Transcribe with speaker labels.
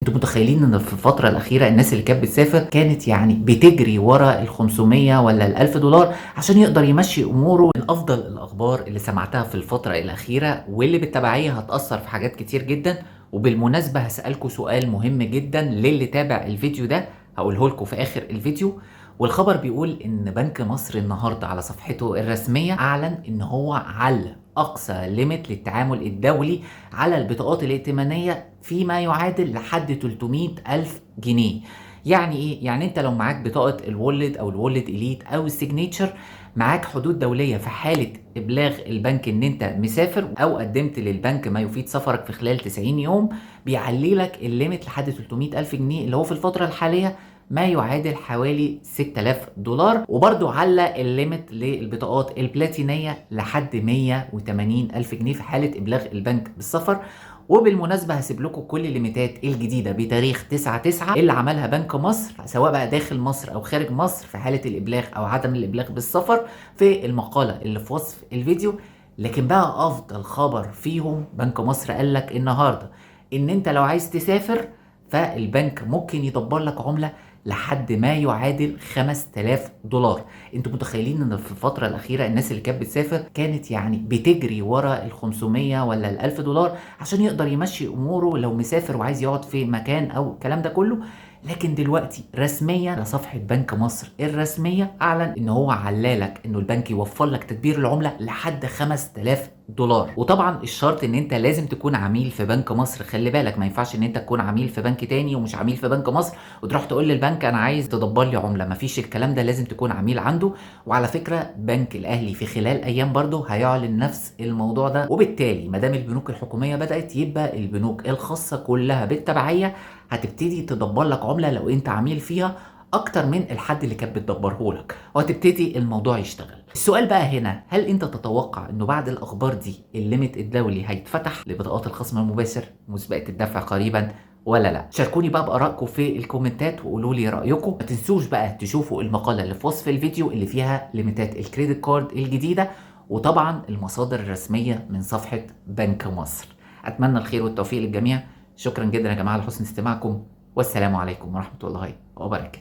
Speaker 1: انتوا متخيلين ان في الفترة الأخيرة الناس اللي كانت بتسافر كانت يعني بتجري ورا ال 500 ولا ال 1000 دولار عشان يقدر يمشي أموره؟ من أفضل الأخبار اللي سمعتها في الفترة الأخيرة واللي بالتبعية هتأثر في حاجات كتير جدا. وبالمناسبة هسألكوا سؤال مهم جدا للي تابع الفيديو ده، هقوله لكم في آخر الفيديو. والخبر بيقول ان بنك مصر النهارده على صفحته الرسميه اعلن ان هو علّى اقصى ليميت للتعامل الدولي على البطاقات الائتمانيه فيما يعادل لحد 300 الف جنيه. يعني ايه؟ يعني انت لو معاك بطاقه الوولد او الوولد اليت او السيجنيتشر، معاك حدود دوليه في حاله ابلاغ البنك ان انت مسافر او قدمت للبنك ما يفيد سفرك في خلال 90 يوم، بيعلي لك الليميت لحد 300 الف جنيه اللي هو في الفتره الحاليه ما يعادل حوالي 6000 دولار. وبرضو علّى الليميت للبطاقات البلاتينية لحد 180 ألف جنيه في حالة إبلاغ البنك بالسفر. وبالمناسبة هسيب لكم كل الليميتات الجديدة بتاريخ 9/9 اللي عملها بنك مصر، سواء بقى داخل مصر أو خارج مصر، في حالة الإبلاغ أو عدم الإبلاغ بالسفر، في المقالة اللي في وصف الفيديو. لكن بقى أفضل خبر فيهم، بنك مصر قال لك النهاردة إن أنت لو عايز تسافر فالبنك ممكن يدبر لك عملة لحد ما يعادل 5000 دولار. انتوا متخيلين ان في الفترة الأخيرة الناس اللي كانت بتسافر كانت يعني بتجري ورا ال 500 ولا ال 1000 دولار عشان يقدر يمشي أموره لو مسافر وعايز يقعد في مكان أو الكلام ده كله. لكن دلوقتي رسميا على صفحة بنك مصر الرسمية أعلن إن هو علالك إنه البنك يوفر لك تدبير العملة لحد 5000 دولار. وطبعا الشرط إن أنت لازم تكون عميل في بنك مصر. خلي بالك، ما ينفعش إن أنت تكون عميل في بنك تاني ومش عميل في بنك مصر وتروح تقول للبنك انا عايز تدبر لي عمله. مفيش الكلام ده، لازم تكون عميل عنده. وعلى فكره بنك الاهلي في خلال ايام برضه هيعلن نفس الموضوع ده. وبالتالي ما دام البنوك الحكوميه بدات، يبقى البنوك الخاصه كلها بالتبعيه هتبتدي تدبر لك عمله لو انت عميل فيها اكتر من الحد اللي كانت بتدبره لك، وهتبتدي الموضوع يشتغل. السؤال بقى هنا، هل انت تتوقع انه بعد الاخبار دي الليميت الدولي هيتفتح لبطاقات الخصم المباشر مسبقه الدفع قريبا ولا لا؟ شاركوني بقى بارائكم في الكومنتات وقولوا لي رايكم. ما تنسوش بقى تشوفوا المقاله اللي في وصف الفيديو اللي فيها ليميتات الكريدت كارد الجديده، وطبعا المصادر الرسميه من صفحه بنك مصر. اتمنى الخير والتوفيق للجميع. شكرا جدا يا جماعه لحسن استماعكم، والسلام عليكم ورحمه الله وبركاته.